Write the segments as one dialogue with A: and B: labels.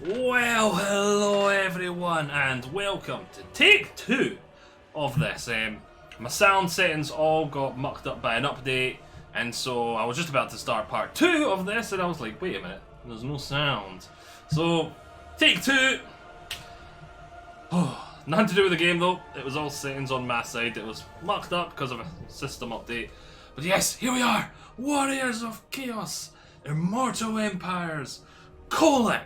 A: Well, hello everyone, and welcome to take 2 of this. My sound settings all got mucked up by an update, and so I was just about to start part 2 of this, and I was like, wait a minute, there's no sound. So, take 2. Oh, nothing to do with the game though, it was all settings on my side. It was mucked up because of a system update. But yes, here we are, Warriors of Chaos, Immortal Empires, kholec.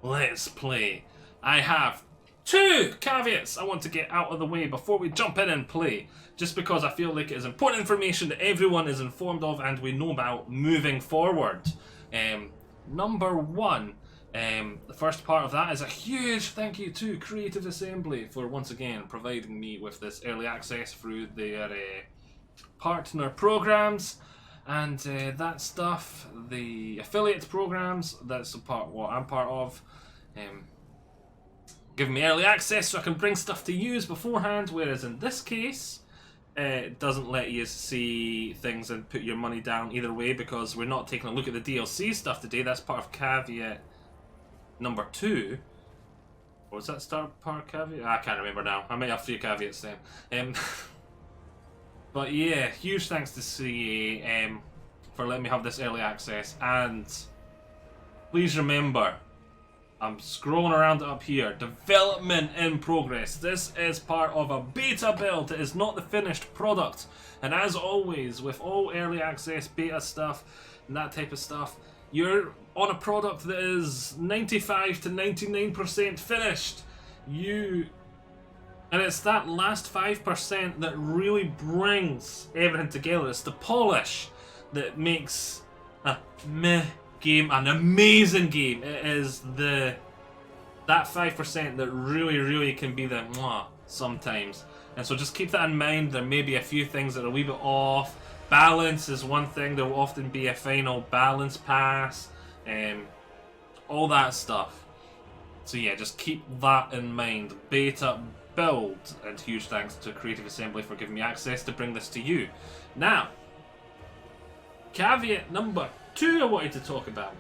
A: Let's play. I have 2 caveats I want to get out of the way before we jump in and play, just because I feel like it is important information that everyone is informed of and we know about moving forward. Number 1, the first part of that is a huge thank you to Creative Assembly for once again providing me with this early access through their partner programs. And that stuff, the affiliate programs, that's what I'm part of, giving me early access so I can bring stuff to use beforehand, whereas in this case, it doesn't let you see things and put your money down either way, because we're not taking a look at the DLC stuff today. That's part of caveat number 2. Or was that start part caveat? I can't remember now. I might have 3 caveats then. But yeah, huge thanks to CA for letting me have this early access, and please remember, I'm scrolling around it up here, development in progress. This is part of a beta build, it is not the finished product. And as always, with all early access beta stuff and that type of stuff, you're on a product that is 95 to 99% finished. And it's that last 5% that really brings everything together. It's the polish that makes a meh game an amazing game. It is that 5% that really can be the mwah sometimes. And so just keep that in mind. There may be a few things that are a wee bit off. Balance is one thing. There will often be a final balance pass. All that stuff. So yeah, just keep that in mind. Beta build, and huge thanks to Creative Assembly for giving me access to bring this to you. Now, caveat number 2 I wanted to talk about.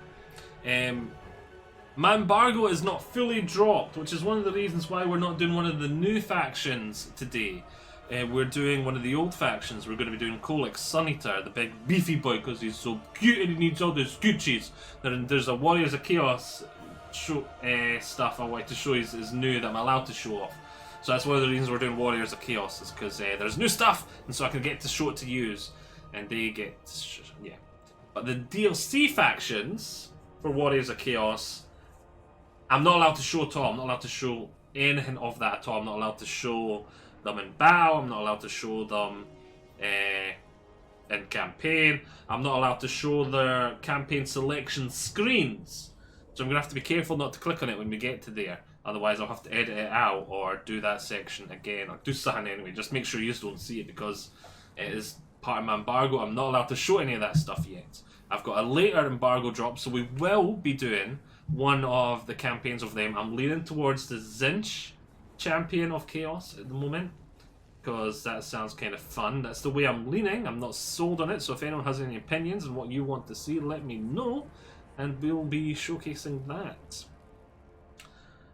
A: My embargo is not fully dropped, which is one of the reasons why we're not doing one of the new factions today. We're doing one of the old factions. We're going to be doing kholec Suneater, the big beefy boy, because he's so cute and he needs all those Gucci's. There's a Warriors of Chaos stuff I wanted to show you is new that I'm allowed to show off. So that's one of the reasons we're doing Warriors of Chaos, is because there's new stuff, and so I can get to show it to use, and they get to yeah. But the DLC factions for Warriors of Chaos, I'm not allowed to show at all. I'm not allowed to show anything of that at all. I'm not allowed to show them in battle. I'm not allowed to show them in campaign. I'm not allowed to show their campaign selection screens. So I'm going to have to be careful not to click on it when we get to there. Otherwise I'll have to edit it out or do that section again, or do something anyway. Just make sure you don't see it, because it is part of my embargo. I'm not allowed to show any of that stuff yet. I've got a later embargo drop, so we will be doing one of the campaigns of them. I'm leaning towards the Zinch Champion of Chaos at the moment, because that sounds kind of fun. That's the way I'm leaning. I'm not sold on it, so if anyone has any opinions on what you want to see, let me know, and we'll be showcasing that.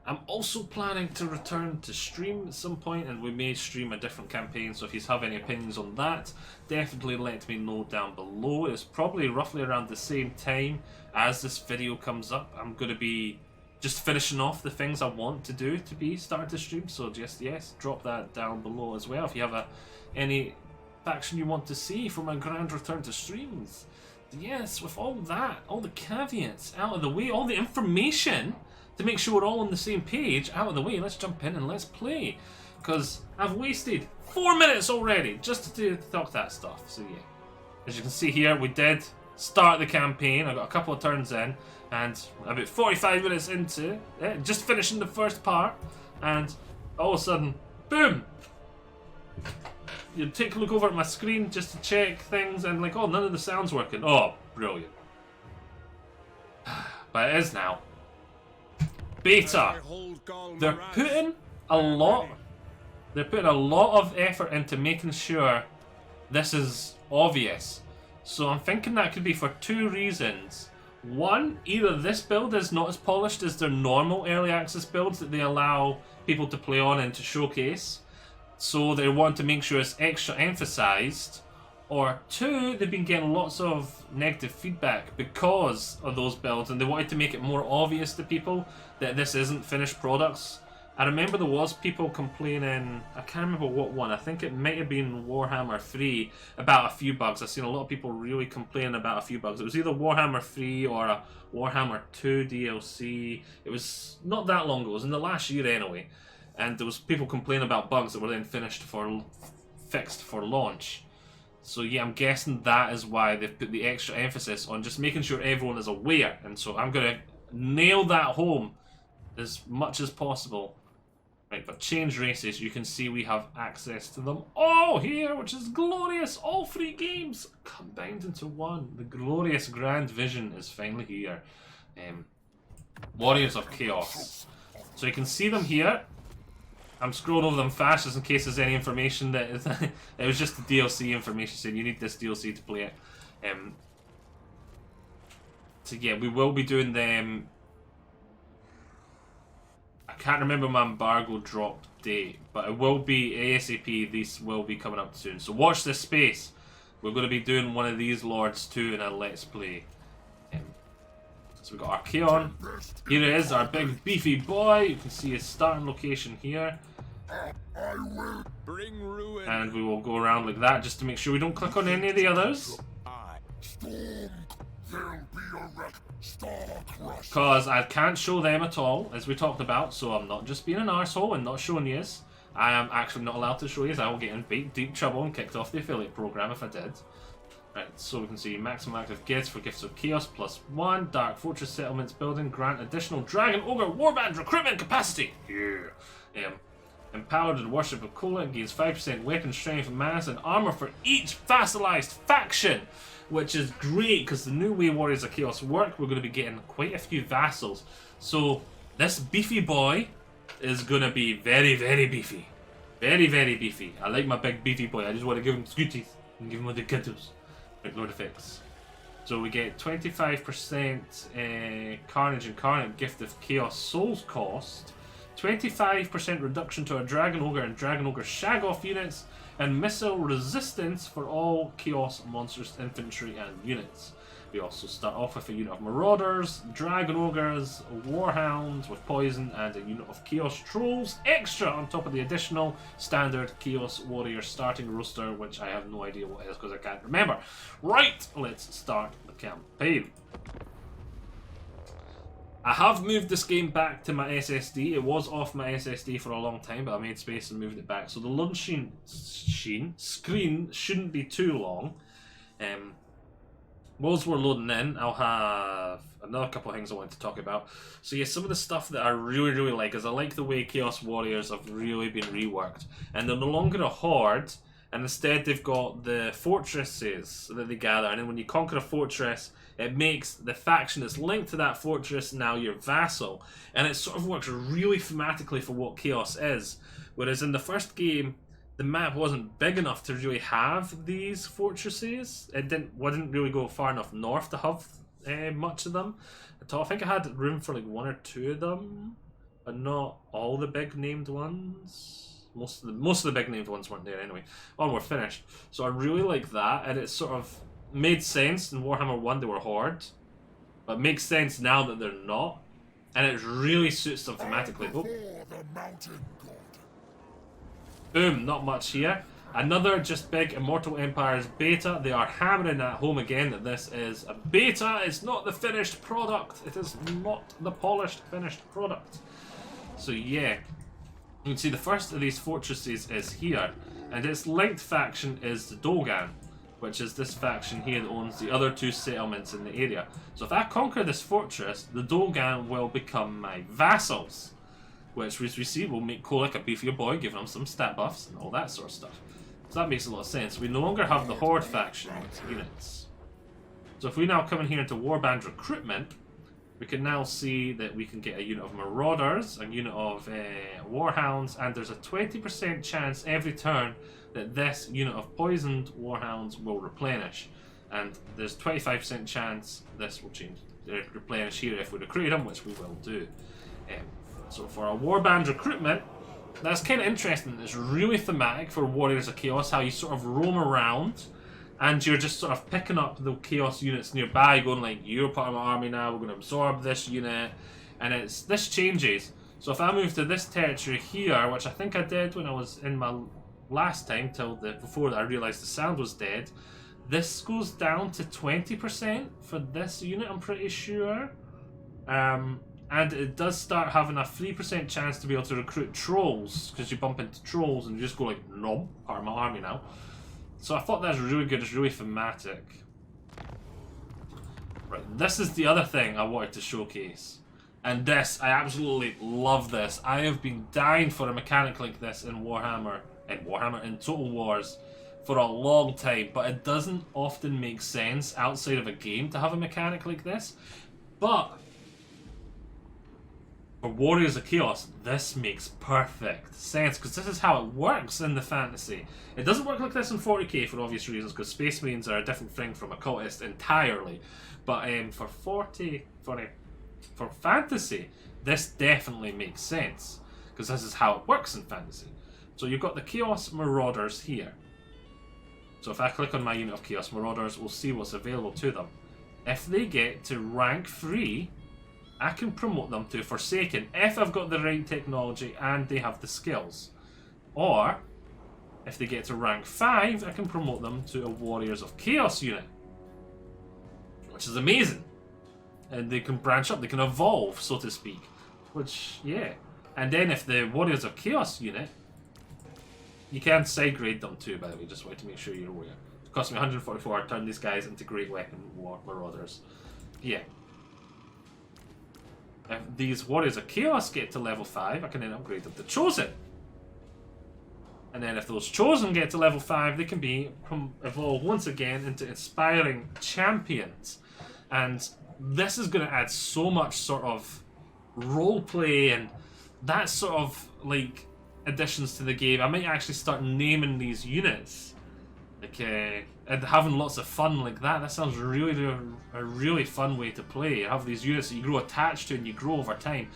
A: I'm also planning to return to stream at some point, and we may stream a different campaign, so if you have any opinions on that, definitely let me know down below. It's probably roughly around the same time as this video comes up. I'm going to be just finishing off the things I want to do to be starting to stream, so just, yes, drop that down below as well if you have any faction you want to see for my grand return to streams. Yes, with all that, all the caveats out of the way, all the information to make sure we're all on the same page out of the way, let's jump in and let's play. Because I've wasted 4 minutes already just to talk that stuff. So yeah, as you can see here, we did start the campaign. I got a couple of turns in, and about 45 minutes into it, just finishing the first part, and all of a sudden, boom! You take a look over at my screen just to check things, and like, oh, none of the sound's working. Oh, brilliant. But it is now. Beta. They're putting a lot of effort into making sure this is obvious. So I'm thinking that could be for 2 reasons. One, either this build is not as polished as their normal early access builds that they allow people to play on and to showcase, so they want to make sure it's extra emphasized, or two, they've been getting lots of negative feedback because of those builds and they wanted to make it more obvious to people that this isn't finished products. I remember there was people complaining, I can't remember what one, I think it might have been Warhammer 3, about a few bugs. I've seen a lot of people really complaining about a few bugs. It was either Warhammer 3 or a Warhammer 2 DLC. It was not that long ago, it was in the last year anyway. And there was people complaining about bugs that were then fixed for launch. So yeah, I'm guessing that is why they've put the extra emphasis on just making sure everyone is aware. And so I'm going to nail that home as much as possible. Right, but change races, you can see we have access to them all here, which is glorious. All 3 games combined into one. The glorious grand vision is finally here. Warriors of Chaos. So you can see them here. I'm scrolling over them fast just in case there's any information that is it was just the DLC information saying you need this DLC to play it. So yeah, we will be doing them. I can't remember my embargo drop date, but it will be ASAP. These will be coming up soon. So watch this space. We're going to be doing one of these lords too in a Let's Play. So we've got Archaon. Here it is, our big beefy boy. You can see his starting location here. And we will go around like that just to make sure we don't click on any of the others. Because I can't show them at all, as we talked about, so I'm not just being an arsehole and not showing yous. I am actually not allowed to show yous. I will get in deep trouble and kicked off the affiliate program if I did. Right, so we can see maximum active gifts for Gifts of Chaos +1, Dark Fortress settlements building, grant additional Dragon Ogre Warband recruitment capacity. Yeah. Empowered in Worship of kholec gains 5% weapon strength, mass, and armor for each vassalized faction, which is great because the new way Warriors of Chaos work, we're going to be getting quite a few vassals. So this beefy boy is going to be very, very beefy. Very, very beefy. I like my big beefy boy. I just want to give him scooties and give him all the kiddos. Like Lord Effects. So we get 25% Carnage Incarnate Gift of Chaos Souls cost, 25% reduction to our Dragon Ogre and Dragon Ogre Shagoff units, and missile resistance for all Chaos Monsters, infantry, and units. We also start off with a unit of Marauders, Dragon Ogres, Warhounds with poison, and a unit of Chaos Trolls extra on top of the additional standard Chaos Warrior starting roster, which I have no idea what it is because I can't remember. Right, let's start the campaign. I have moved this game back to my SSD. It was off my SSD for a long time, but I made space and moved it back. So the launch screen shouldn't be too long. Whilst we're loading in, I'll have another couple of things I want to talk about. So yeah, some of the stuff that I really, really like is I like the way Chaos Warriors have really been reworked. And they're no longer a horde, and instead they've got the fortresses that they gather. And then when you conquer a fortress, it makes the faction that's linked to that fortress now your vassal. And it sort of works really thematically for what Chaos is. Whereas in the first game, the map wasn't big enough to really have these fortresses. Wouldn't really go far enough north to have much of them at all. I think I had room for like 1 or 2 of them, but not all the big named ones. Most of the big named ones weren't there anyway. All were finished. So I really like that, and it sort of made sense in Warhammer 1 they were horde, but it makes sense now that they're not, and it really suits them thematically. Oh. Boom, not much here. Another just big Immortal Empires beta. They are hammering that home again that this is a beta. It's not the finished product. It is not the polished finished product. So yeah, you can see the first of these fortresses is here, and its linked faction is the Dogan, which is this faction here that owns the other 2 settlements in the area. So if I conquer this fortress, the Dogan will become my vassals, which, as we see, will make kholec a beefier boy, giving him some stat buffs and all that sort of stuff. So that makes a lot of sense. We no longer have the Horde faction with units. So if we now come in here into Warband recruitment, we can now see that we can get a unit of Marauders, a unit of Warhounds, and there's a 20% chance every turn that this unit of Poisoned Warhounds will replenish. And there's 25% chance this will change, replenish here if we recruit him, which we will do. So for a warband recruitment, that's kind of interesting. It's really thematic for Warriors of Chaos, how you sort of roam around and you're just sort of picking up the Chaos units nearby, going like, you're part of my army now, we're going to absorb this unit, and this changes. So if I move to this territory here, which I think I did when I was in my last time, before I realised the sound was dead, this goes down to 20% for this unit, I'm pretty sure. And it does start having a 3% chance to be able to recruit trolls, because you bump into trolls and you just go like, no, part of my army now. So I thought that was really good, it's really thematic. Right, this is the other thing I wanted to showcase. And this, I absolutely love this. I have been dying for a mechanic like this in Warhammer, in Total Wars, for a long time, but it doesn't often make sense outside of a game to have a mechanic like this. But for Warriors of Chaos, this makes perfect sense, because this is how it works in the fantasy. It doesn't work like this in 40k for obvious reasons, because Space Marines are a different thing from occultists entirely. But for fantasy, this definitely makes sense, because this is how it works in fantasy. So you've got the Chaos Marauders here. So if I click on my unit of Chaos Marauders, we'll see what's available to them. If they get to rank 3, I can promote them to Forsaken if I've got the right technology and they have the skills. Or, if they get to rank 5, I can promote them to a Warriors of Chaos unit. Which is amazing. And they can branch up, they can evolve, so to speak. Which, yeah. And then if the Warriors of Chaos unit, you can side grade them too, by the way, just wanted to make sure you're aware. It cost me 144 to turn these guys into Great Weapon Marauders. Yeah. If these Warriors of Chaos get to level 5, I can then upgrade them to Chosen. And then if those Chosen get to level 5, they can be evolved once again into Inspiring Champions. And this is going to add so much sort of roleplay and that sort of, like, additions to the game. I might actually start naming these units. Like, and having lots of fun like that. That sounds really, a really fun way to play. You have these units that you grow attached to and you grow over time.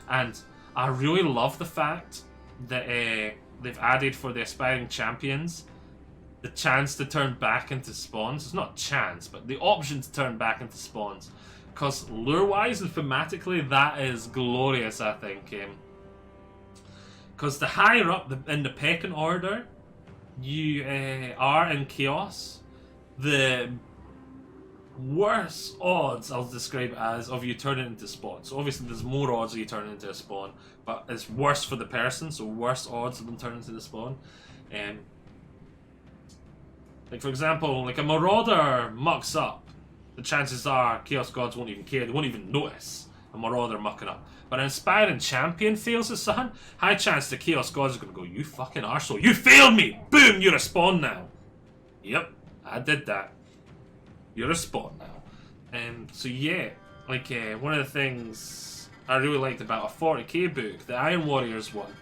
A: And I really love the fact that they've added for the Aspiring Champions the chance to turn back into spawns. It's not chance, but the option to turn back into spawns. Because lore-wise and thematically, that is glorious, I think. Because the higher up in the pecking order you are in Chaos, the worse odds, I'll describe it as, of you turning into spawns. So obviously there's more odds of you turning into a spawn, but it's worse for the person, so worse odds of them turning into the spawn. Like for example, like a Marauder mucks up, the chances are Chaos Gods won't even care, they won't even notice a Marauder mucking up. But an Inspiring Champion fails his son, high chance the Chaos Gods are going to go, you fucking arsehole, you failed me! Boom, you're a spawn now. Yep, I did that. You're a spawn now. So yeah, like one of the things I really liked about a 40k book, the Iron Warriors one,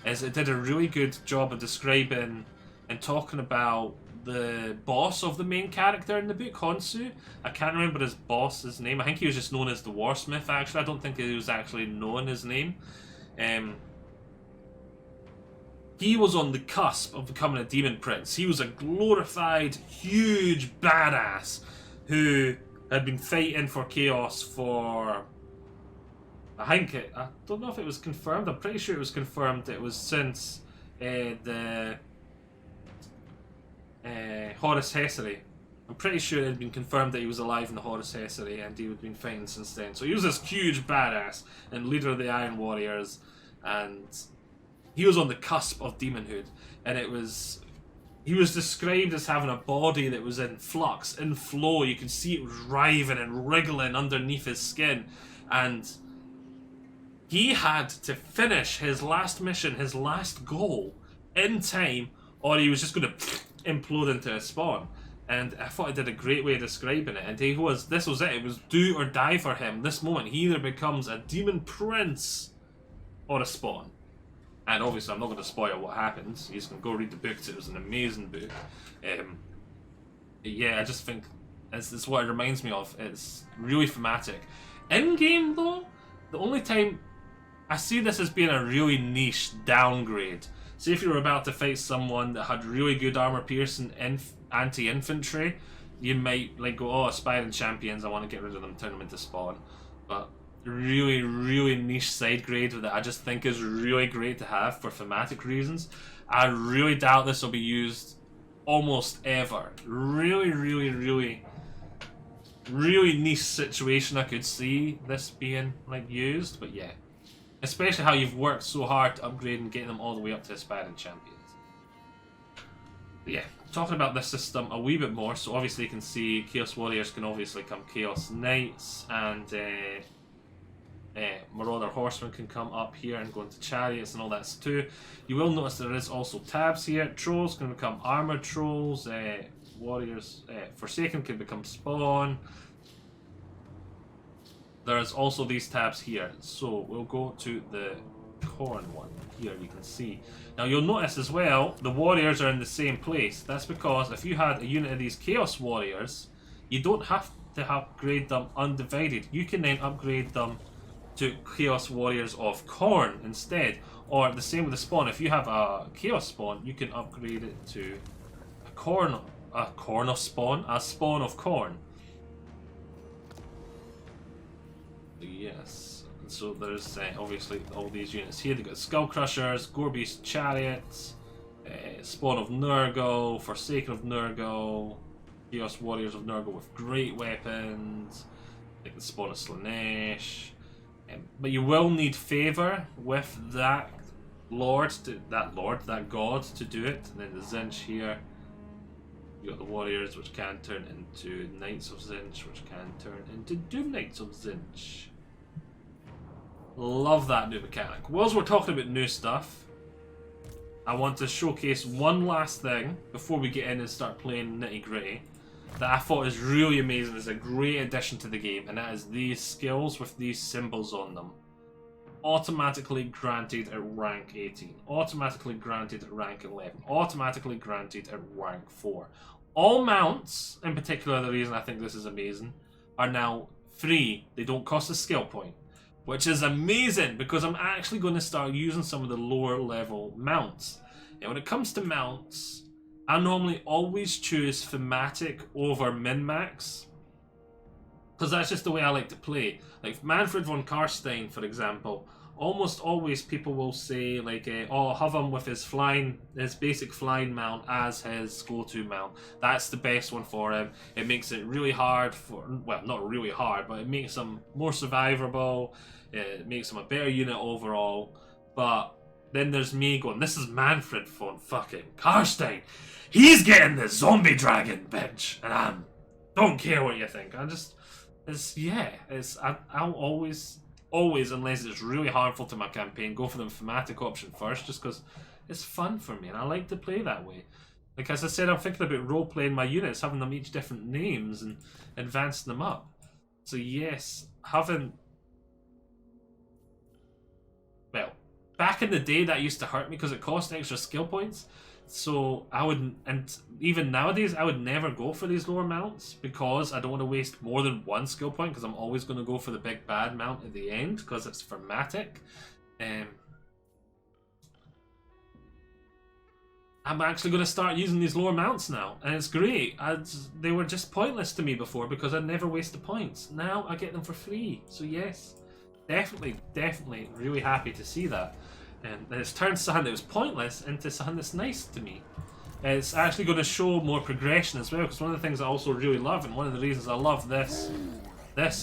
A: is it did a really good job of describing and talking about the boss of the main character in the book, Honsu. I can't remember his boss's name. I think he was just known as the Warsmith, actually. I don't think he was actually known his name. He was on the cusp of becoming a demon prince. He was a glorified, huge badass who had been fighting for Chaos for... I don't know if it was confirmed. I'm pretty sure it was confirmed. It was since the Horus Heresy. I'm pretty sure it had been confirmed that he was alive in the Horus Heresy and he had been fighting since then. So he was this huge badass and leader of the Iron Warriors, and he was on the cusp of demonhood, and he was described as having a body that was in flux, in flow. You could see it was writhing and wriggling underneath his skin, and he had to finish his last mission, his last goal, in time, or he was just going to implode into a spawn. And I thought I did a great way of describing it. And this was it. It was do or die for him. This moment, he either becomes a demon prince or a spawn. And obviously, I'm not going to spoil what happens. You can go read the book. It was an amazing book. Yeah, I just think It's what it reminds me of. It's really thematic. In game though, the only time I see this as being a really niche downgrade. See if you were about to fight someone that had really good armor piercing anti-infantry, you might like go, oh, aspiring champions, I want to get rid of them, turn them into spawn. But really, really niche side grade that I just think is really great to have for thematic reasons. I really doubt this will be used almost ever. Really, really, really, really niche situation I could see this being like used, but yeah. Especially how you've worked so hard to upgrade and get them all the way up to aspiring champions. But yeah, talking about this system a wee bit more, so obviously you can see Chaos Warriors can obviously come Chaos Knights, and Marauder Horsemen can come up here and go into Chariots and all that too. You will notice there is also tabs here. Trolls can become Armored Trolls, Warriors Forsaken can become Spawn. There is also these tabs here, so we'll go to the Corn one here, you can see. Now you'll notice as well, the Warriors are in the same place. That's because if you had a unit of these Chaos Warriors, you don't have to upgrade them undivided. You can then upgrade them to Chaos Warriors of Corn instead. Or the same with the Spawn. If you have a Chaos Spawn, you can upgrade it to a Corn of Spawn, a Spawn of Corn. Yes, so there's obviously all these units here. They've got Skull Crushers, Gorebeast Chariots, Spawn of Nurgle, Forsaken of Nurgle, Chaos Warriors of Nurgle with great weapons, like the Spawn of Slanesh. But you will need Favour with that that god to do it. And then the Zinch here. You got the Warriors, which can turn into Knights of Zinch, which can turn into Doom Knights of Zinch. Love that new mechanic. Whilst we're talking about new stuff, I want to showcase one last thing before we get in and start playing nitty gritty that I thought is really amazing. It's a great addition to the game, and that is these skills with these symbols on them. Automatically granted at rank 18, automatically granted at rank 11, automatically granted at rank 4. All mounts, in particular the reason I think this is amazing, are now free. They don't cost a skill point, which is amazing because I'm actually going to start using some of the lower level mounts. And when it comes to mounts, I normally always choose thematic over min-max, because that's just the way I like to play. Like Manfred von Karstein, for example, almost always people will say like, oh, have him with his basic flying mount as his go-to mount. That's the best one for him. It makes it really hard for, well, not really hard, but it makes him more survivable. It makes him a better unit overall. But then there's me going, this is Manfred von fucking Karstein. He's getting the zombie dragon, bitch, and I don't care what you think. I'll always, unless it's really harmful to my campaign, go for the thematic option first, just because it's fun for me and I like to play that way. Like as I said, I'm thinking about role-playing my units, having them each different names and advancing them up. So yes, back in the day that used to hurt me because it cost extra skill points. So I would, and even nowadays, I would never go for these lower mounts because I don't want to waste more than one skill point, because I'm always going to go for the big bad mount at the end because it's thematic. I'm actually going to start using these lower mounts now, and it's great. They were just pointless to me before because I'd never waste the points. Now I get them for free. So yes, definitely really happy to see that. And it's turned something that was pointless into something that's nice to me. It's actually going to show more progression as well, because one of the things I also really love, and one of the reasons I love this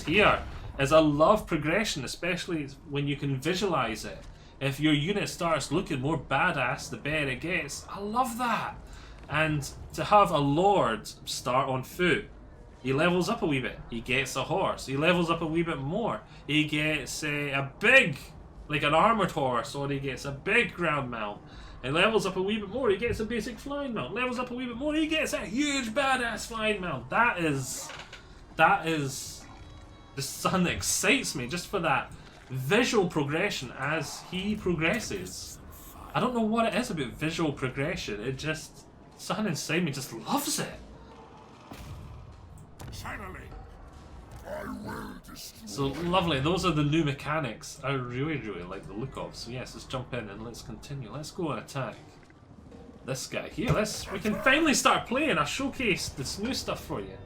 A: here, is I love progression, especially when you can visualize it. If your unit starts looking more badass, the better it gets. I love that. And to have a lord start on foot, he levels up a wee bit, he gets a horse, he levels up a wee bit more, he gets a big, like an armored horse, or he gets a big ground mount. He levels up a wee bit more, he gets a basic flying mount. Levels up a wee bit more, he gets a huge badass flying mount. That is the something that excites me, just for that visual progression as he progresses. I don't know what it is about visual progression, it just, something inside me just loves it. So lovely, those are the new mechanics I really like the look of. So yes, let's jump in and let's continue. Let's go and attack this guy here. We can finally start playing. I showcased this new stuff for you.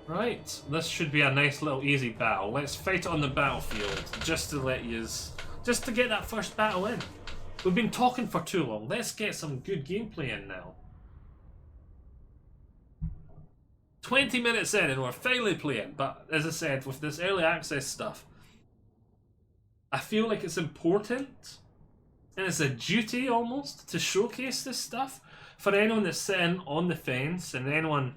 A: Right, this should be a nice little easy battle. Let's fight it on the battlefield just to get that first battle in. We've been talking for too long. Let's get some good gameplay in now. 20 minutes in and we're finally playing, but as I said, with this early access stuff, I feel like it's important and it's a duty almost to showcase this stuff for anyone that's sitting on the fence and anyone,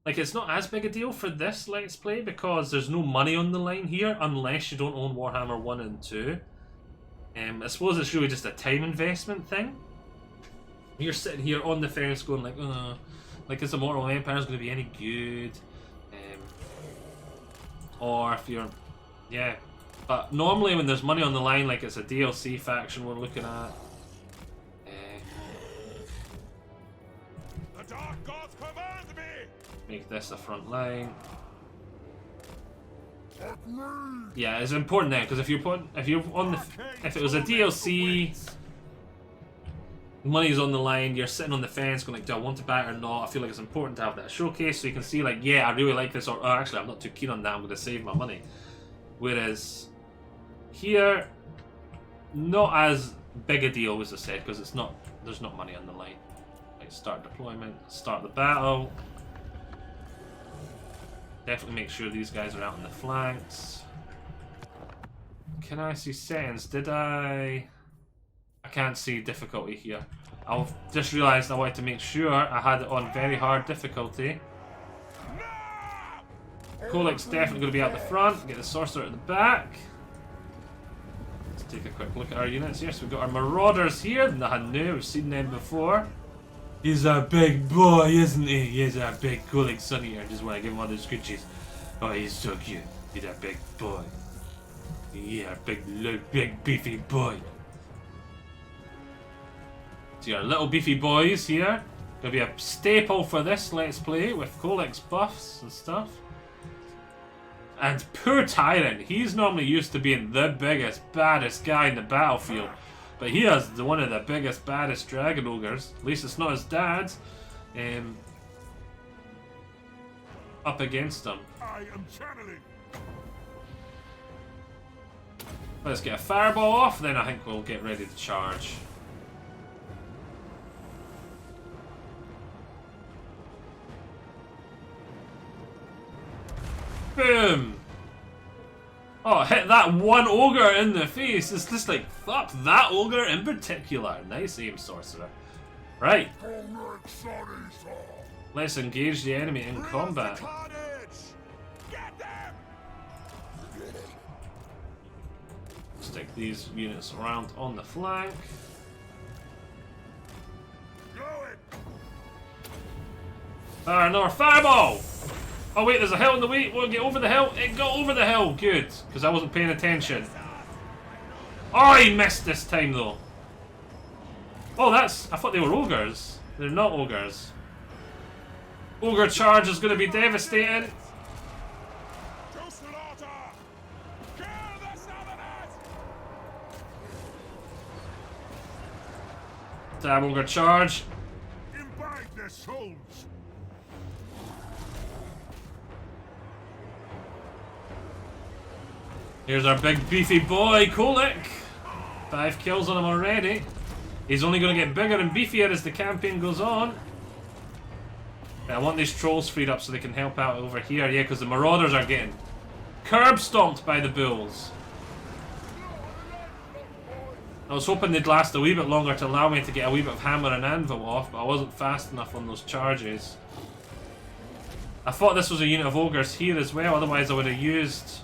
A: like, it's not as big a deal for this Let's Play because there's no money on the line here unless you don't own Warhammer 1 and 2. I suppose it's really just a time investment thing. You're sitting here on the fence going like, is Immortal Empires going to be any good? Or if you're... Yeah. But normally when there's money on the line, like it's a DLC faction we're looking at.
B: The Dark Gods command me!
A: Make this a front line. Yeah, it's important then, because if it was a DLC, money's on the line, you're sitting on the fence going like, do I want to buy it or not? I feel like it's important to have that showcase so you can see like, yeah, I really like this, or oh, actually I'm not too keen on that, I'm going to save my money. Whereas here, not as big a deal as I said, because there's not money on the line. Like, start deployment, start the battle. Definitely make sure these guys are out on the flanks. Can I see settings? Did I can't see difficulty here. I've just realised I wanted to make sure I had it on very hard difficulty. Kholec's definitely going to be out the front. Get the sorcerer at the back. Let's take a quick look at our units here. So we've got our marauders here. Nothing new. We've seen them before. He's a big boy, isn't he? He's a big kholec suneater. I just want to give him all the scritches. Oh, he's so cute. He's a big boy. Yeah, big beefy boy. So our little beefy boys here. Gonna be a staple for this Let's Play with Kholec's buffs and stuff. And poor Tyrant. He's normally used to being the biggest, baddest guy in the battlefield. But he has one of the biggest, baddest dragon ogres. At least it's not his dad. Up against him.
B: I am channeling.
A: Let's get a fireball off, then I think we'll get ready to charge. Boom! Oh, hit that one ogre in the face. It's just like, fuck that ogre in particular. Nice aim, sorcerer. Right. Let's engage the enemy in combat. Stick these units around on the flank. Another fireball! Oh wait, there's a hill in the way. We'll get over the hill. It got over the hill. Good, because I wasn't paying attention. Oh, he missed this time though. Oh, I thought they were ogres. They're not ogres. Ogre charge is going to be devastating. Damn ogre charge.
B: Imbibe their souls.
A: Here's our big beefy boy, Kholec. 5 kills on him already. He's only going to get bigger and beefier as the campaign goes on. I want these trolls freed up so they can help out over here. Yeah, because the marauders are getting curb stomped by the bulls. I was hoping they'd last a wee bit longer to allow me to get a wee bit of hammer and anvil off, but I wasn't fast enough on those charges. I thought this was a unit of ogres here as well, otherwise I would have used...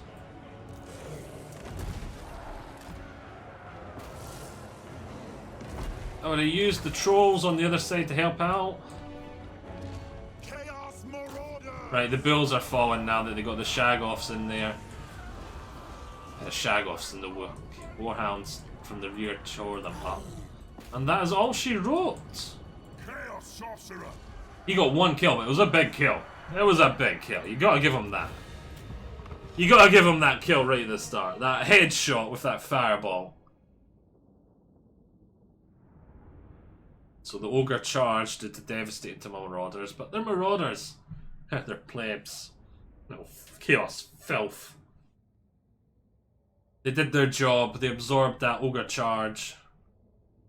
A: the trolls on the other side to help out. Right, the bulls are falling now that they got the shag-offs in there. Shag-offs and the warhounds from the rear tore them up. And that is all she wrote.
B: Chaos Sorcerer.
A: He got one kill, but it was a big kill. It was a big kill. You gotta give him that. You gotta give him that kill right at the start. That headshot with that fireball. So the ogre charged to devastate to marauders, but they're marauders. They're plebs. No, chaos, filth. They did their job, they absorbed that ogre charge.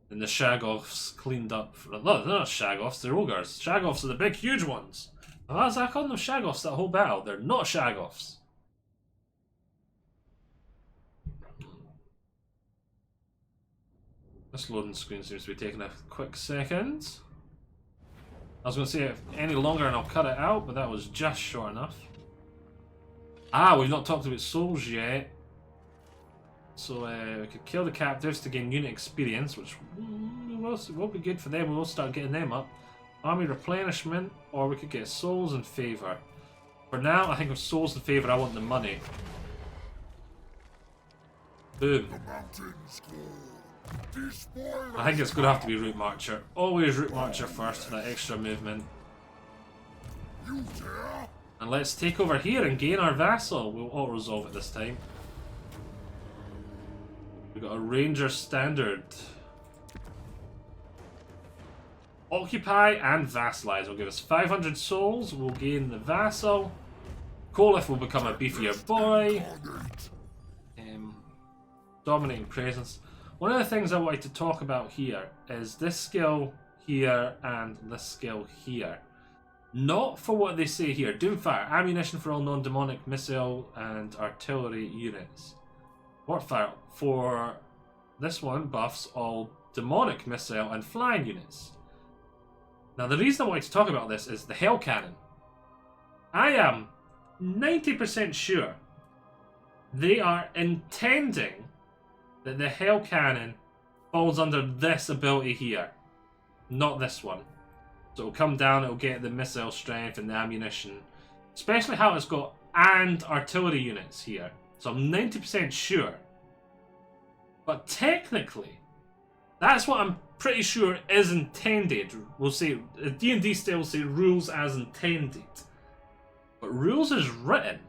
A: And the shagoffs cleaned up. No, they're not shagoffs, they're ogres. Shagoffs are the big, huge ones. I called them shagoffs that whole battle. They're not shagoffs. This loading screen seems to be taking a quick second. I was going to say if any longer and I'll cut it out, but that was just short enough. Ah, we've not talked about souls yet. So we could kill the captives to gain unit experience, which will be good for them. We'll start getting them up. Army replenishment, or we could get souls and favor. For now, I think with souls and favor, I want the money. Boom. I think it's going to have to be Route Marcher. Always Route Marcher first for that extra movement. And let's take over here and gain our vassal. We'll auto-resolve it this time. We've got a Ranger Standard. Occupy and Vassalize will give us 500 souls. We'll gain the vassal. Kholec will become a beefier boy. Dominating presence. One of the things I wanted to talk about here is this skill here and this skill here. Not for what they say here. Doomfire, ammunition for all non-demonic missile and artillery units. Warfire for this one buffs all demonic missile and flying units. Now the reason I wanted to talk about this is the Hell Cannon. I am 90% sure they are intending that the Hell Cannon falls under this ability here, not this one. So it'll come down, it'll get the missile strength and the ammunition, especially how it's got and artillery units here. So I'm 90% sure. But technically, that's what I'm pretty sure is intended. We'll say, D&D still will say rules as intended. But rules is written.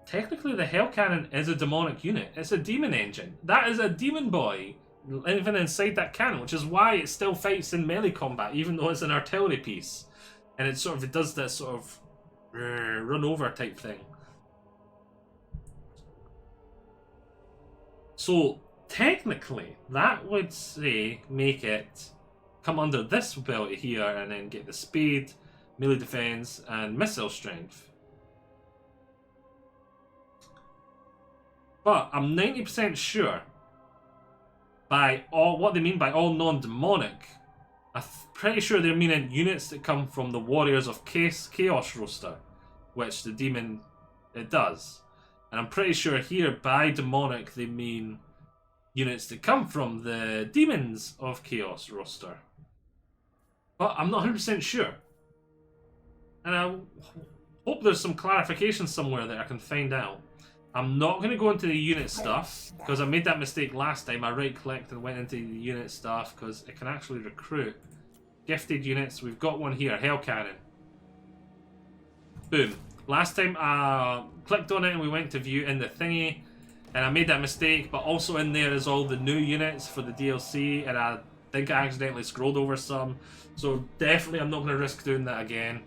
A: Technically, the Hell Cannon is a demonic unit. It's a demon engine. That is a demon boy even inside that cannon, which is why it still fights in melee combat, even though it's an artillery piece. And it sort of it does this sort of run over type thing. So technically, that would say make it come under this ability here and then get the speed, melee defense, and missile strength. But I'm 90% sure by all what they mean by all non-demonic, I'm pretty sure they're meaning units that come from the Warriors of Chaos roster, which the demon it does. And I'm pretty sure here by demonic they mean units that come from the Demons of Chaos roster. But I'm not 100% sure. And I hope there's some clarification somewhere that I can find out. I'm not going to go into the unit stuff, because I made that mistake last time. I right-clicked and went into the unit stuff, because it can actually recruit gifted units. We've got one here, Hell Cannon. Boom. Last time I clicked on it and we went to view in the thingy, and I made that mistake, but also in there is all the new units for the DLC, and I think I accidentally scrolled over some. So definitely I'm not going to risk doing that again.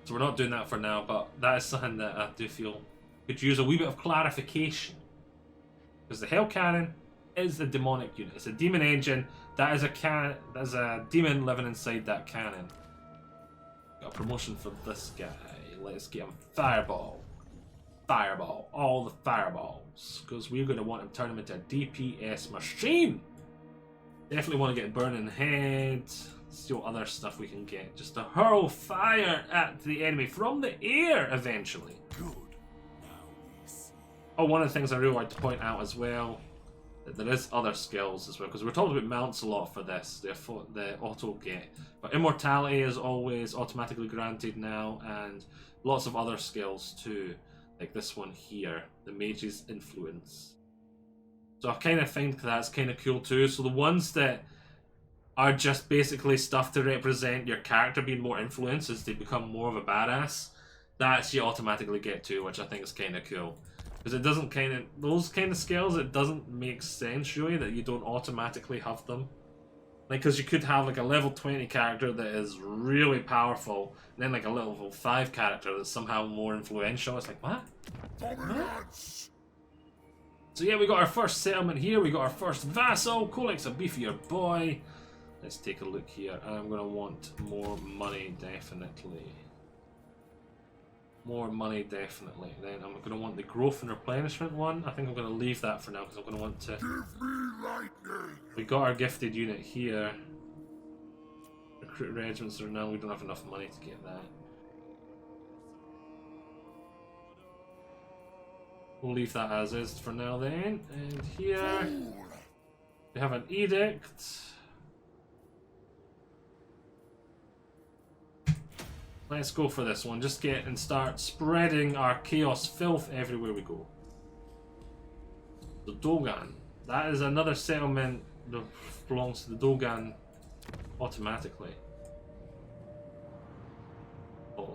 A: So we're not doing that for now, but that is something that I do feel could use a wee bit of clarification. Because the Hell Cannon is a demonic unit. It's a demon engine. That is a demon living inside that cannon. Got a promotion for this guy. Let's get him Fireball. Fireball. All the fireballs. Because we're going to want to turn him into a DPS machine. Definitely want to get Burning Head. See what other stuff we can get. Just to hurl fire at the enemy from the air eventually.
B: Good.
A: Oh, one of the things I really like to point out as well, that there is other skills as well, because we're talking about mounts a lot for this, the auto get. But immortality is always automatically granted now, and lots of other skills too, like this one here, the Mage's Influence. So I kind of think that's kind of cool too. So the ones that are just basically stuff to represent your character being more influenced as they become more of a badass, that you automatically get to, which I think is kind of cool. Because it doesn't kind of, those kind of skills, it doesn't make sense really that you don't automatically have them. Like, because you could have like a level 20 character that is really powerful, and then like a level 5 character that's somehow more influential. It's like, what?
B: Dominance.
A: So yeah, we got our first settlement here, we got our first vassal. Kholec's a beefier boy. Let's take a look here. I'm going to want more money, definitely. More money, definitely. Then I'm going to want the growth and replenishment one. I think I'm going to leave that for now because I'm going to want to...
B: Give me lightning.
A: We got our gifted unit here. Recruit regiments are now. We don't have enough money to get that. We'll leave that as is for now then. And here we have an edict. Let's go for this one. Just get and start spreading our chaos filth everywhere we go. The Dogan. That is another settlement that belongs to the Dogan automatically.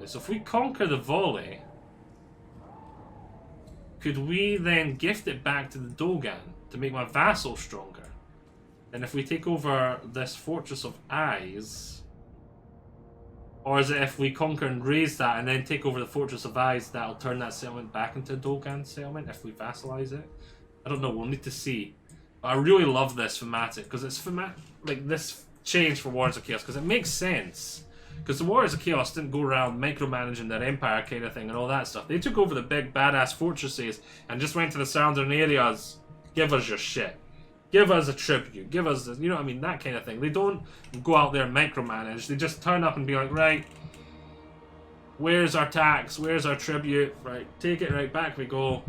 A: So if we conquer the volley, could we then gift it back to the Dogan to make my vassal stronger? And if we take over this Fortress of Eyes... Or is it if we conquer and raise that and then take over the Fortress of Eyes, that'll turn that settlement back into a Dogan settlement if we vassalize it? I don't know, we'll need to see. But I really love this thematic, because it's like this change for Warriors of Chaos, because it makes sense. Because the Warriors of Chaos didn't go around micromanaging their empire kind of thing and all that stuff. They took over the big badass fortresses and just went to the surrounding areas. Give us your shit. Give us a tribute. Give us, you know what I mean? That kind of thing. They don't go out there and micromanage. They just turn up and be like, right, where's our tax? Where's our tribute? Right, take it, right, back we go.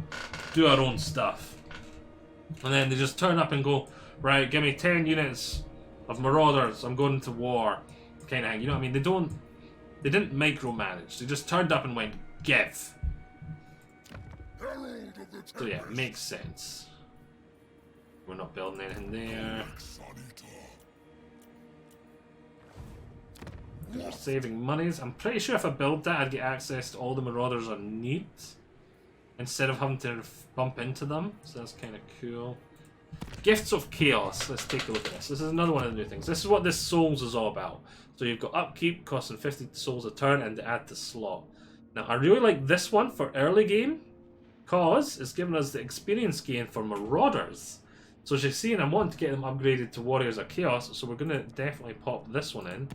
A: Do our own stuff. And then they just turn up and go, right, give me 10 units of marauders. I'm going to war. Kind of thing. You know what I mean? They didn't micromanage. They just turned up and went, give. So yeah, it makes sense. We're not building anything there. We're saving monies. I'm pretty sure if I build that, I'd get access to all the marauders I need instead of having to bump into them. So that's kind of cool. Gifts of Chaos. Let's take a look at this. This is another one of the new things. This is what this Souls is all about. So you've got upkeep costing 50 souls a turn and to add to slot. Now I really like this one for early game because it's giving us the experience gain for marauders. So as you're seeing, I'm wanting to get them upgraded to Warriors of Chaos, so we're going to definitely pop this one in.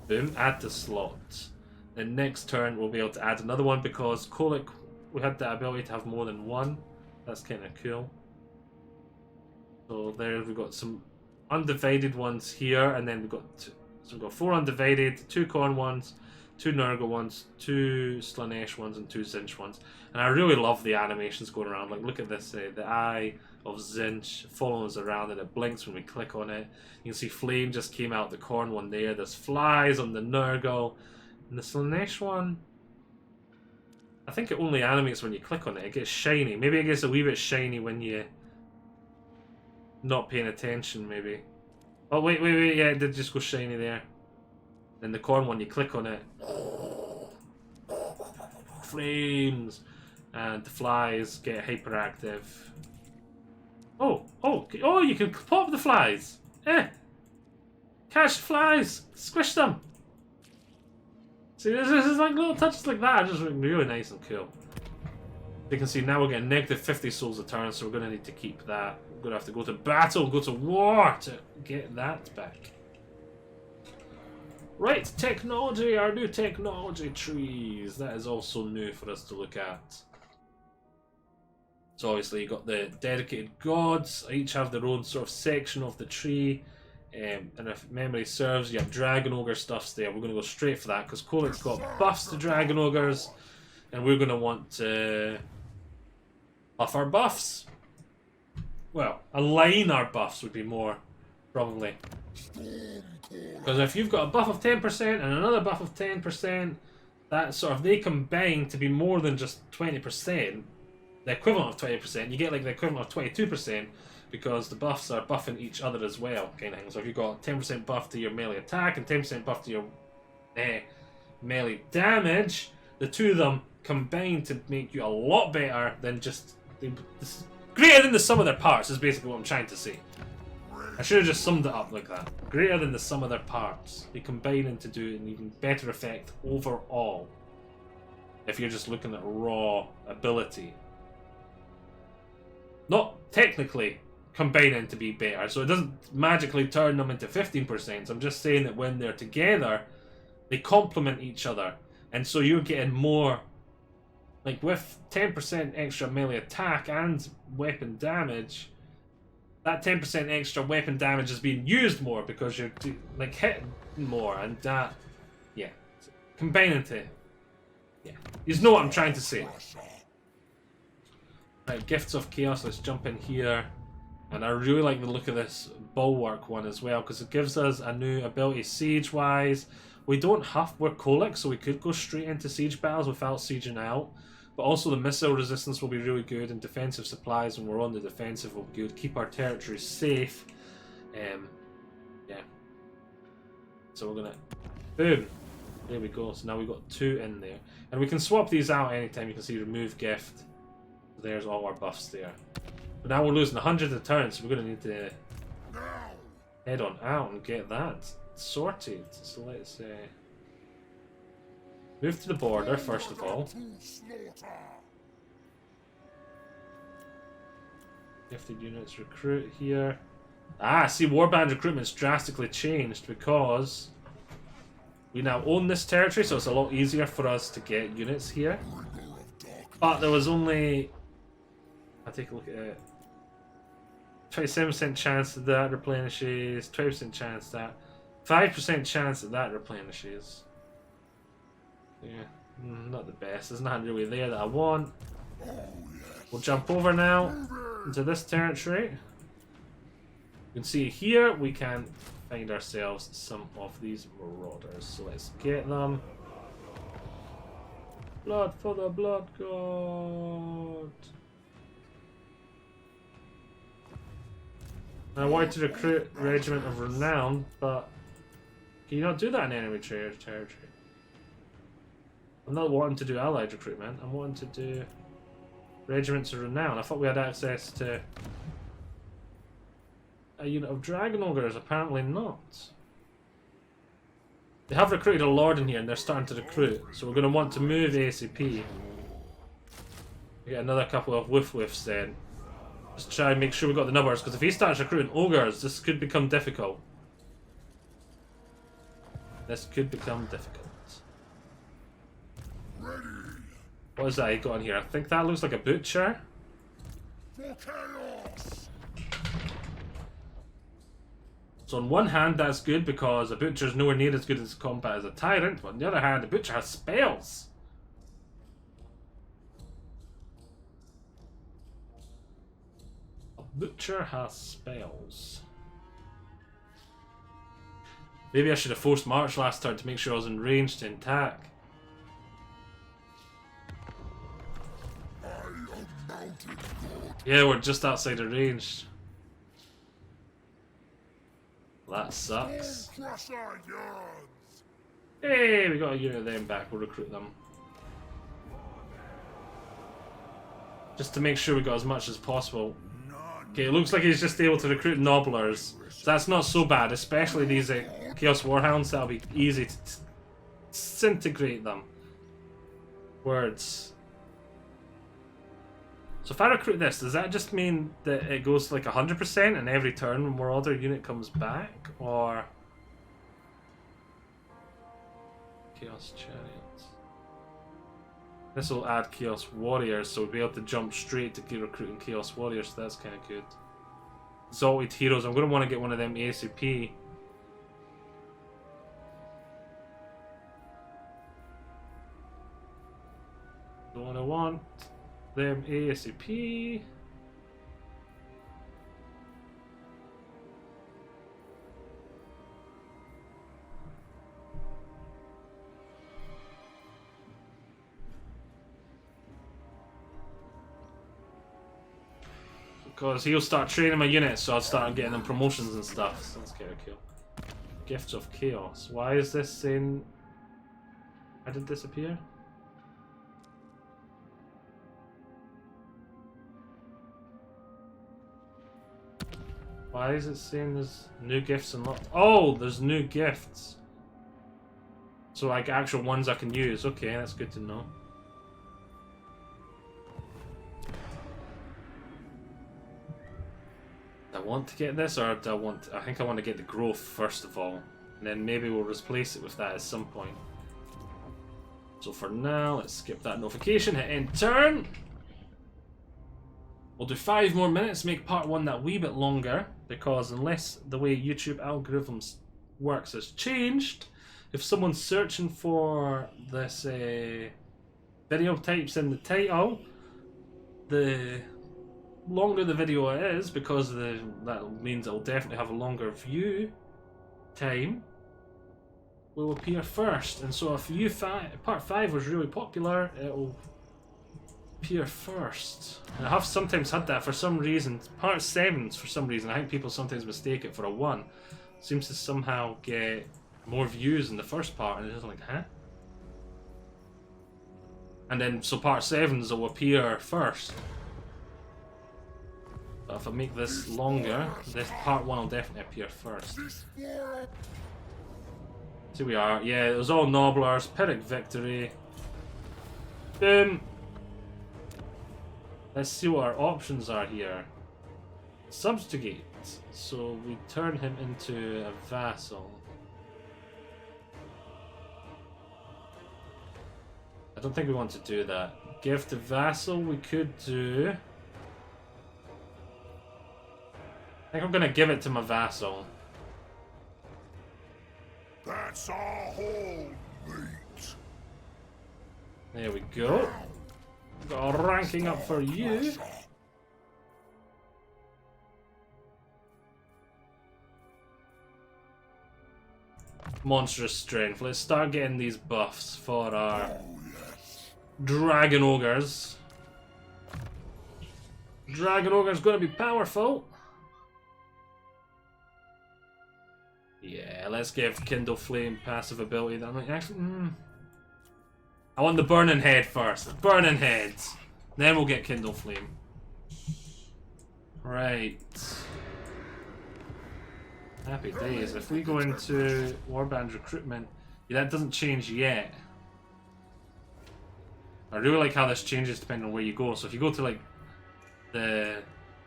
A: Boom, add to slot. Then next turn we'll be able to add another one because Kholec, we had the ability to have more than one. That's kind of cool. So there we've got some undivided ones here, and then we've got so we've got 4 undivided, 2 Khorne ones, 2 Nurgle ones, 2 Slaanesh ones, and 2 Tzeentch ones. And I really love the animations going around. Like, look at this, the eye of Tzeentch following us around, and it blinks when we click on it. You can see flame just came out the Khorne one there. There's flies on the Nurgle. And the Slaanesh one, I think it only animates when you click on it. It gets shiny. Maybe it gets a wee bit shiny when you not paying attention, maybe. Oh, wait, yeah, it did just go shiny there. Then the Khorne one, you click on it. Flames. And the flies get hyperactive. Oh, you can pop the flies. Catch flies. Squish them. See, this is like little touches like that. Just really nice and cool. You can see now we're getting negative 50 souls a turn, so we're going to need to keep that. We're going to have to go to battle, go to war to get that back. Right, technology, our new technology trees. That is also new for us to look at. So obviously you've got the dedicated gods, each have their own sort of section of the tree. And if memory serves, you have Dragon Ogre stuffs there. We're going to go straight for that because Kholec's got buffs to Dragon Ogres. And we're going to want to buff our buffs. Well, align our buffs would be more, probably. Because if you've got a buff of 10% and another buff of 10%, that sort of, they combine to be more than just 20%. The equivalent of 20%, you get like the equivalent of 22%, because the buffs are buffing each other as well, kind of thing. So if you've got 10% buff to your melee attack and 10% buff to your melee damage, the two of them combine to make you a lot better than just... greater than the sum of their parts is basically what I'm trying to say. I should have just summed it up like that. Greater than the sum of their parts. They combine to do an even better effect overall. If you're just looking at raw ability. Not technically combining to be better, so it doesn't magically turn them into 15%. I'm just saying that when they're together, they complement each other. And so you're getting more... Like with 10% extra melee attack and weapon damage, that 10% extra weapon damage is being used more because you're like hitting more, and that, yeah, combining to, yeah, you know what I'm trying to say. Right, Gifts of Chaos. Let's jump in here, and I really like the look of this Bulwark one as well because it gives us a new ability siege-wise. We don't have we're kholec, so we could go straight into siege battles without sieging out. But also the missile resistance will be really good, and defensive supplies when we're on the defensive will be good. Keep our territory safe. Yeah. So we're gonna... Boom! There we go. So now we've got 2 in there. And we can swap these out anytime. You can see remove gift. So there's all our buffs there. But now we're losing 100 a turn, so we're gonna need to head on out and get that sorted. So let's... move to the border, first of all. Gifted units recruit here. Ah, see, warband recruitment's drastically changed because we now own this territory, so it's a lot easier for us to get units here. But there was only... I'll take a look at it. 27% chance that that replenishes, 20% chance that... 5% chance that that replenishes. Yeah, not the best. There's nothing really there that I want. We'll jump over now into this territory. You can see here we can find ourselves some of these marauders. So let's get them. Blood for the blood god. I wanted to recruit Regiment of Renown, but can you not do that in enemy territory? I'm not wanting to do allied recruitment, I'm wanting to do Regiments of Renown. I thought we had access to a unit of Dragon Ogres, apparently not. They have recruited a Lord in here and they're starting to recruit, so we're going to want to move ACP. We get another couple of whiffs then. Just try and make sure we got the numbers, because if he starts recruiting Ogres, this could become difficult. This could become difficult. What is that he got on here? I think that looks like a butcher. So on one hand that's good because a butcher's nowhere near as good as combat as a tyrant, but on the other hand a butcher has spells. A butcher has spells. Maybe I should have forced March last turn to make sure I was in range to attack. Yeah, we're just outside of range. That sucks. Hey, we got a unit of them back. We'll recruit them. Just to make sure we got as much as possible. Okay, it looks like he's just able to recruit Nobblers. So that's not so bad, especially these Chaos Warhounds. That'll be easy to disintegrate them. Words. So if I recruit this, does that just mean that it goes to like 100% and every turn when Marauder unit comes back? Or... Chaos Chariots. This will add Chaos Warriors, so we'll be able to jump straight to keep recruiting Chaos Warriors, so that's kind of good. Exalted Heroes, I'm going to want to get one of them ACP. Don't want them ASAP. Because he'll start training my units, so I'll start getting them promotions and stuff. So that's kind of cool. Gifts of Chaos. Why is this saying... I did disappear? Why is it saying there's new gifts unlocked? Oh, there's new gifts. So like actual ones I can use. Okay, that's good to know. Do I want to get this, or do I want... I think I want to get the growth first of all. And then maybe we'll replace it with that at some point. So for now, let's skip that notification, hit end turn. We'll do 5 more minutes, make part 1 that wee bit longer, because unless the way YouTube algorithms works has changed, if someone's searching for this video types in the title, the longer the video is, because that means it'll definitely have a longer view time, will appear first. And so if part 5 was really popular, it'll appear first. And I have sometimes had that for some reason. Part 7's for some reason, I think people sometimes mistake it for a 1. Seems to somehow get more views in the first part, and it's just like, huh? And then so part 7's will appear first. But if I make this longer, this part 1 will definitely appear first. So we are. Yeah, it was all Nobblers, Pyrrhic Victory. Boom! Let's see what our options are here. Subjugate. So we turn him into a vassal. I don't think we want to do that. Give to vassal, we could do... I think I'm gonna give it to my vassal.
B: That's our whole meat.
A: There we go. Got a ranking up for you. Monstrous strength. Let's start getting these buffs for our Dragon Ogres. Dragon Ogre's gonna be powerful. Yeah, let's give Kindle Flame passive ability. That might actually. I want the Burning Head first. Burning Head. Then we'll get Kindle Flame. Right. Happy days. If we go into Warband recruitment, yeah, that doesn't change yet. I really like how this changes depending on where you go. So if you go to like the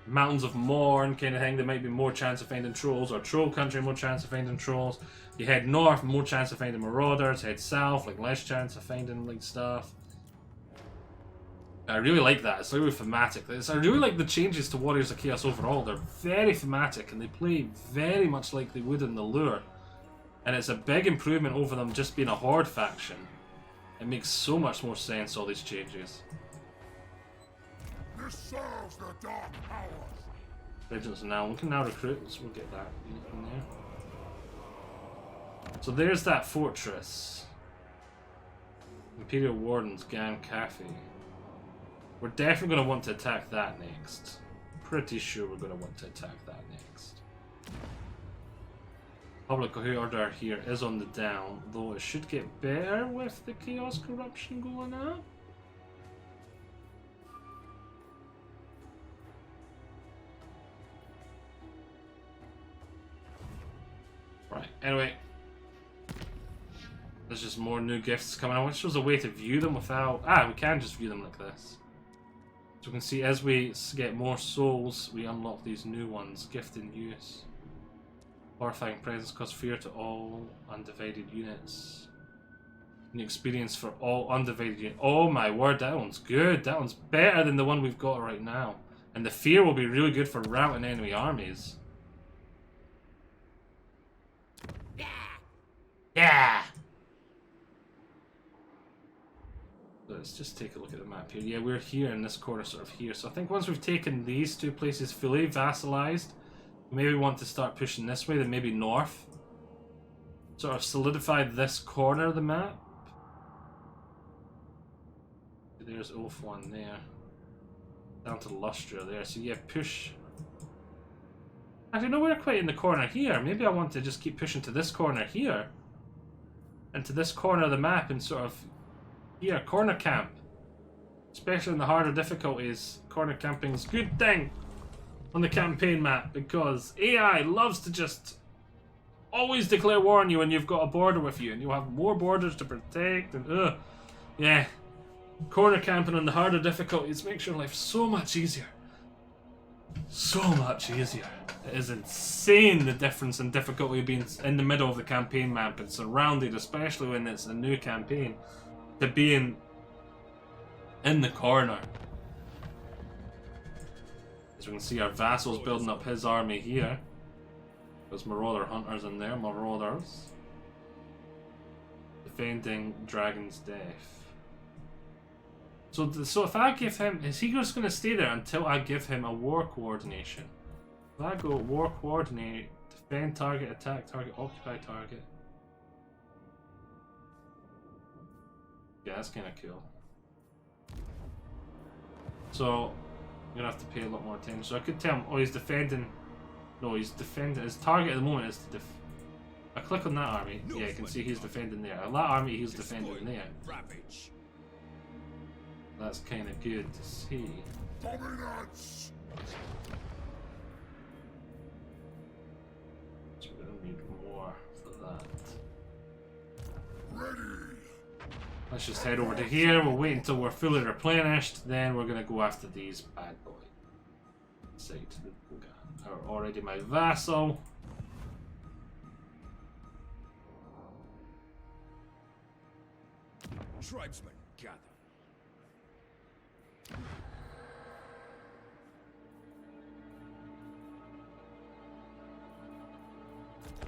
A: Mountains of Morn kind of thing, there might be more chance of finding trolls, or Troll Country, more chance of finding trolls. You head north, more chance of finding marauders. Head south, like less chance of finding like stuff. I really like that. It's really thematic. I really like the changes to Warriors of Chaos overall. They're very thematic and they play very much like they would in the lure. And it's a big improvement over them just being a Horde faction. It makes so much more sense, all these changes.
B: This serves the dark powers.
A: Legends now. We can now recruit, so we'll get that in there. So there's that fortress. Imperial Wardens, Gan Cafe. We're definitely going to want to attack that next. Pretty sure we're going to want to attack that next. Public order here is on the down, though it should get better with the Chaos Corruption going up. Right, anyway. There's just more new gifts coming. I wish there was a way to view them without... we can just view them like this. So we can see as we get more souls, we unlock these new ones. Gift in use. Horrifying presence cause fear to all undivided units. New experience for all undivided units. Oh my word, that one's good. That one's better than the one we've got right now. And the fear will be really good for routing enemy armies. Yeah! Let's just take a look at the map here. Yeah, we're here in this corner, sort of here. So I think once we've taken these two places fully vassalized, we maybe want to start pushing this way, then maybe north. Sort of solidify this corner of the map. There's Oath 1 there. Down to Lustra there. So yeah, push Actually, no, we're quite in the corner here. Maybe I want to just keep pushing to this corner here. And to this corner of the map and sort of here, corner camp. Especially in the harder difficulties, corner camping's a good thing on the campaign map because AI loves to just always declare war on you when you've got a border with you and you'll have more borders to protect and yeah. Corner camping on the harder difficulties makes your life so much easier. So much easier. It is insane the difference in difficulty of being in the middle of the campaign map and surrounded, especially when it's a new campaign, to being in the corner. As we can see, our vassal's building up his army here. There's Marauder Hunters in there, Marauders. Defending Dragon's Death. So if I give him, is he just going to stay there until I give him a war coordination? If I go war coordinate, defend target, attack target, occupy target. Yeah, that's kind of cool. So I'm gonna have to pay a lot more attention. So I could tell him, oh, he's defending. No, he's defending. His target at the moment is to I click on that army. Yeah, you can see he's defending there. On that army, he's defending there. That's kind of good to see.
B: Dominance!
A: So we're gonna need more for that.
B: Ready!
A: Let's just head over to here. We'll wait until we're fully replenished. Then we're gonna go after these bad boys. Site are already my vassal.
C: Tribesmen gather.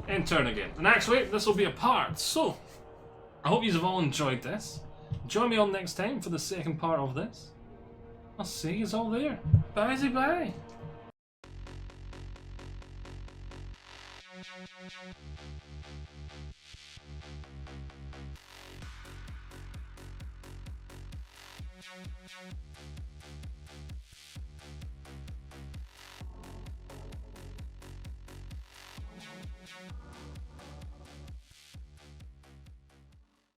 A: And turn again. And actually, this will be a part. So, I hope you have all enjoyed this. Join me on next time for the second part of this. I'll see you all there. Bye-bye. Bye.